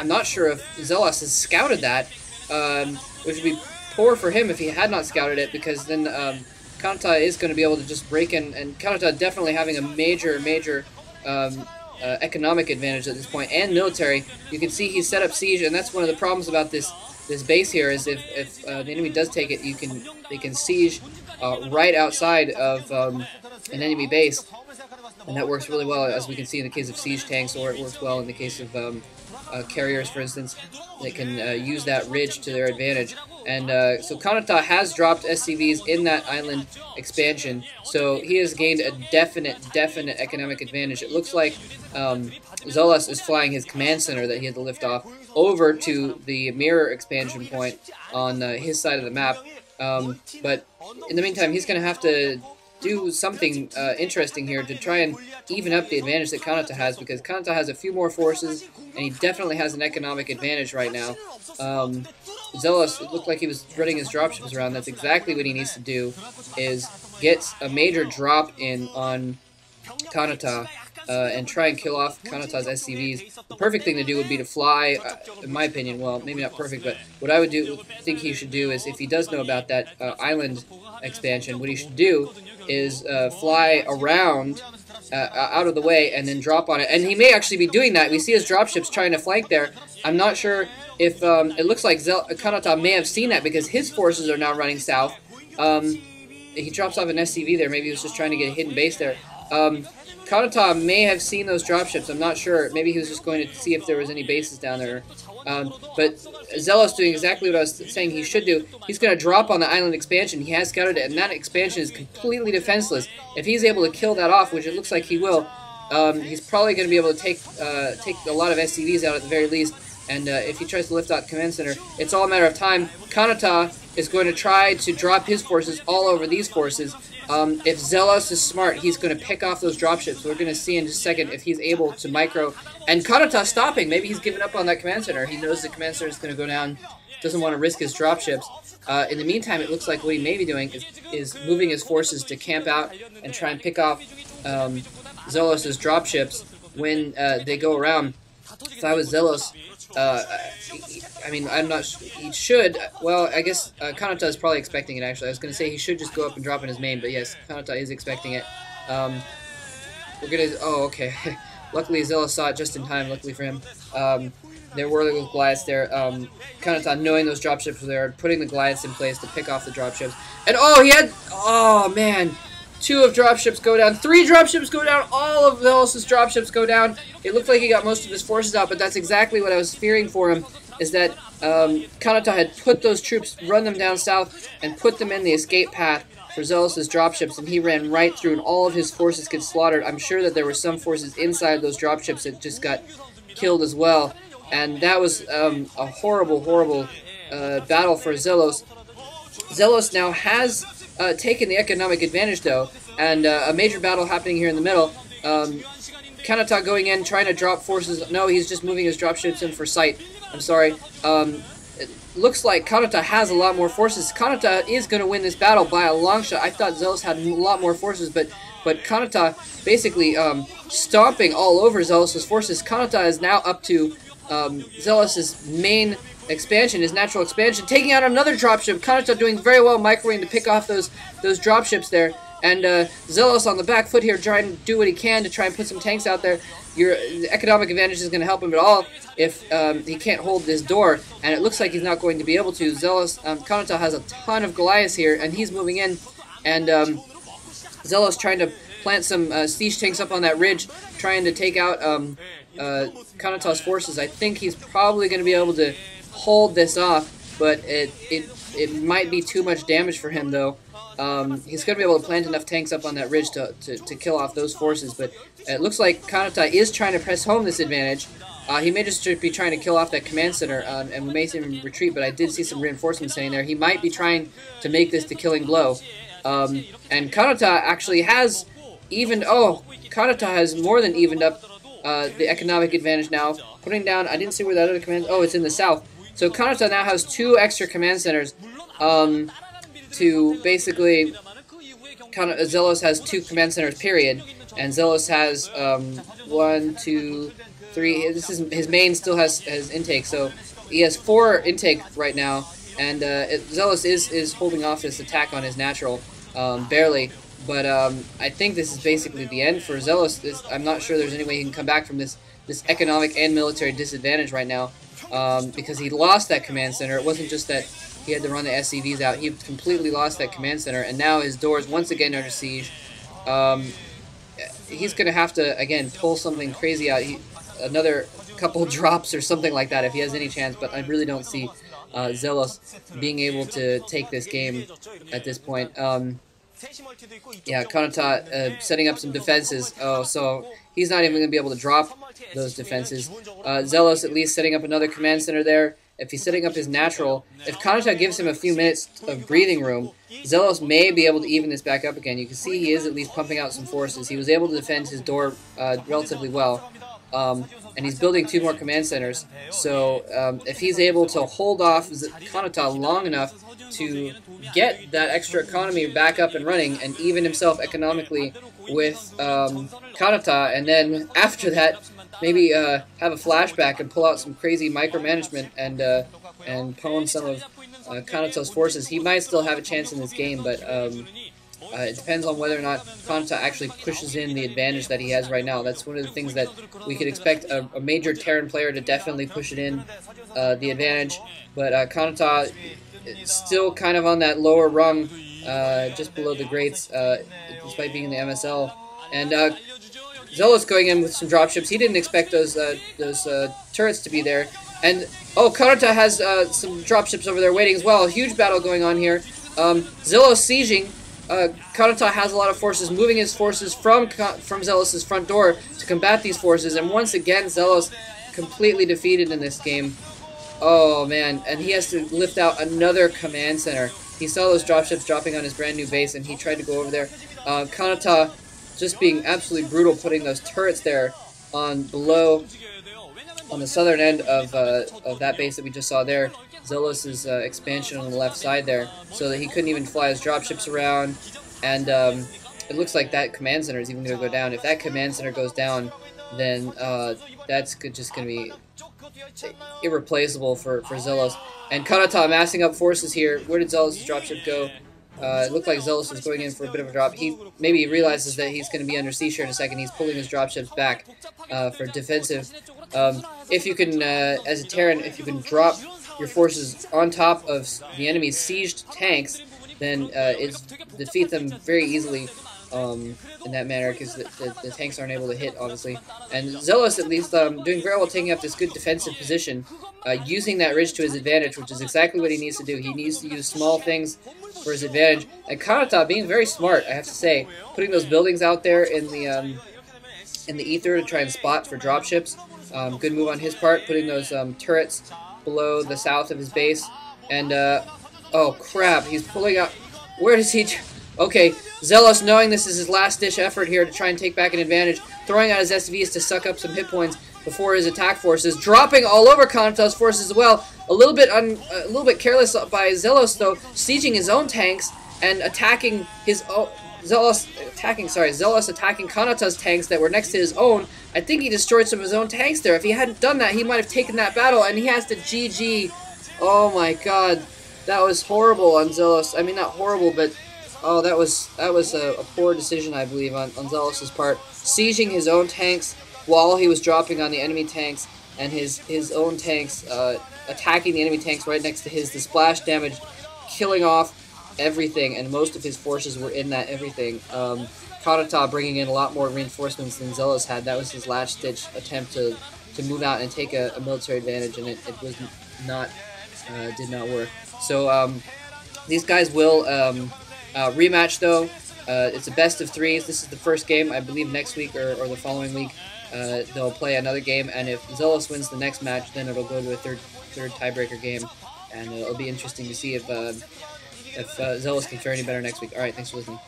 I'm not sure if Xellos has scouted that, which would be poor for him if he had not scouted it, because then Canata is going to be able to just break in, and Canata definitely having a major economic advantage at this point, and military. You can see he's set up siege, and that's one of the problems about this base here, is if the enemy does take it, they can siege right outside of an enemy base, and that works really well, as we can see in the case of siege tanks, or it works well in the case of carriers, for instance. They can use that ridge to their advantage. And so Canata has dropped SCVs in that island expansion, so he has gained a definite economic advantage. It looks like Xellos is flying his command center that he had to lift off over to the mirror expansion point on his side of the map. But in the meantime, he's going to have to do something interesting here to try and even up the advantage that Canata has, because Canata has a few more forces, and he definitely has an economic advantage right now. Xellos, it looked like he was running his dropships around. That's exactly what he needs to do, is get a major drop in on Canata and try and kill off Kanata's SCVs. The perfect thing to do would be to fly, in my opinion, well, maybe not perfect, but what I would think he should do is, if he does know about that island expansion, what he should do is fly around out of the way and then drop on it. And he may actually be doing that. We see his dropships trying to flank there. I'm not sure if it looks like Canata may have seen that, because his forces are now running south. He drops off an SCV there. Maybe he was just trying to get a hidden base there. Canata may have seen those dropships. I'm not sure. Maybe he was just going to see if there was any bases down there. But Xellos doing exactly what I was saying he should do. He's going to drop on the island expansion. He has scouted it, and that expansion is completely defenseless. If he's able to kill that off, which it looks like he will, he's probably going to be able to take a lot of SCVs out at the very least. And if he tries to lift out command center, it's all a matter of time. Canata is going to try to drop his forces all over these forces. If Xellos is smart, he's going to pick off those dropships. We're going to see in just a second if he's able to micro. And Canata stopping. Maybe he's given up on that command center. He knows the command center is going to go down. Doesn't want to risk his dropships. In the meantime, it looks like what he may be doing is moving his forces to camp out and try and pick off Xellos' dropships when they go around. If I was Xellos, I mean, I'm not. He should. Well, I guess Canata is probably expecting it. Actually, I was going to say he should just go up and drop in his main, but yes, Canata is expecting it. We're gonna. Oh, okay. Luckily, Xellos saw it just in time. Luckily for him. There were those Goliaths there. Canata, knowing those dropships were there, putting the Goliaths in place to pick off the dropships. And oh, he had. Oh man. 2 of dropships go down. 3 dropships go down. All of Xellos' dropships go down. It looked like he got most of his forces out, but that's exactly what I was fearing for him, is that Canata had put those troops, run them down south, and put them in the escape path for Xellos' dropships, and he ran right through, and all of his forces get slaughtered. I'm sure that there were some forces inside those dropships that just got killed as well, and that was a horrible battle for Xellos. Xellos now has taken the economic advantage, though, and a major battle happening here in the middle. Canata going in, trying to drop forces. No, he's just moving his dropships in for sight. I'm sorry. It looks like Canata has a lot more forces. Canata is going to win this battle by a long shot. I thought Xellos had a lot more forces, but Canata basically stomping all over Xellos' forces. Canata is now up to Xellos' main expansion, his natural expansion, taking out another dropship. Canata doing very well microwaving to pick off those dropships there. And Xellos on the back foot here, trying to do what he can to try and put some tanks out there. The economic advantage is going to help him at all if he can't hold this door, and it looks like he's not going to be able to. Canata has a ton of Goliaths here, and he's moving in, and Xellos trying to plant some siege tanks up on that ridge, trying to take out Canata's forces. I think he's probably going to be able to hold this off, but it might be too much damage for him, though. He's going to be able to plant enough tanks up on that ridge to kill off those forces, but it looks like Canata is trying to press home this advantage. He may just be trying to kill off that command center, and we may see him retreat, but I did see some reinforcements staying there. He might be trying to make this the killing blow. And Canata actually has Canata has more than evened up the economic advantage now. Putting down, I didn't see where that other command, oh, it's in the south. So Canata now has 2 extra command centers. To basically, Xellos has 2 command centers, period, and Xellos has 1, 2, 3. This is his main still has intake, so he has 4 intake right now, and Xellos is holding off this attack on his natural, barely. But I think this is basically the end for Xellos. I'm not sure there's any way he can come back from this economic and military disadvantage right now, because he lost that command center. It wasn't just that he had to run the SCVs out. He completely lost that command center, and now his doors once again under siege. He's going to have to, again, pull something crazy out. Another couple drops or something like that if he has any chance, but I really don't see Xellos being able to take this game at this point. Yeah, Canata setting up some defenses. Oh, so he's not even going to be able to drop those defenses. Xellos at least setting up another command center there. If he's setting up his natural, if Canata gives him a few minutes of breathing room, Xellos may be able to even this back up again. You can see he is at least pumping out some forces. He was able to defend his door relatively well. And he's building 2 more command centers. So if he's able to hold off Canata long enough to get that extra economy back up and running and even himself economically with Canata, and then after that maybe have a flashback and pull out some crazy micromanagement and pwn some of Kanata's forces, he might still have a chance in this game, but it depends on whether or not Canata actually pushes in the advantage that he has right now. That's one of the things that we could expect a major Terran player to definitely push it in, the advantage, but Canata is still kind of on that lower rung, just below the greats, despite being in the MSL, and Xellos going in with some dropships. He didn't expect those turrets to be there. And, oh, Canata has some dropships over there waiting as well. A huge battle going on here. Xellos sieging. Canata has a lot of forces, moving his forces from Xellos' front door to combat these forces. And once again, Xellos completely defeated in this game. Oh, man. And he has to lift out another command center. He saw those dropships dropping on his brand new base, and he tried to go over there. Canata just being absolutely brutal, putting those turrets there on the southern end of that base that we just saw there. Xellos' expansion on the left side there, so that he couldn't even fly his dropships around. And it looks like that command center is even going to go down. If that command center goes down, then that's just going to be irreplaceable for Xellos. And Canata amassing up forces here. Where did Xellos' dropship go? It looked like Xellos was going in for a bit of a drop. He maybe realizes that he's going to be under siege here in a second. He's pulling his dropships back for defensive. If you can, as a Terran, if you can drop your forces on top of the enemy's sieged tanks, then defeat them very easily in that manner, because the tanks aren't able to hit, obviously. And Xellos, at least, doing very well, taking up this good defensive position, using that ridge to his advantage, which is exactly what he needs to do. He needs to use small things for his advantage. And Canata being very smart, I have to say, putting those buildings out there in the ether to try and spot for dropships. Good move on his part, putting those turrets below the south of his base. And, oh crap, he's pulling out... Where does he... Okay, Xellos, knowing this is his last-ditch effort here to try and take back an advantage, throwing out his SCVs to suck up some hit points before his attack forces, dropping all over Canata's forces as well. A little bit careless by Xellos, though, sieging his own tanks and attacking his own... Xellos attacking Kanata's tanks that were next to his own. I think he destroyed some of his own tanks there. If he hadn't done that, he might have taken that battle, and he has to GG. Oh my god, that was horrible on Xellos. I mean, not horrible, but oh, that was a poor decision, I believe, on Xellos' part. Sieging his own tanks while he was dropping on the enemy tanks, and his own tanks attacking the enemy tanks right next to his. The splash damage, killing off everything, and most of his forces were in that everything. Canata bringing in a lot more reinforcements than Xellos had. That was his last-ditch attempt to move out and take a military advantage, and it was did not work. So these guys will rematch, though. It's a best of threes. This is the first game. I believe next week or the following week they'll play another game, and if Xellos wins the next match, then it'll go to a third tiebreaker game, and it'll be interesting to see if Xellos can fare any better next week. Alright, thanks for listening.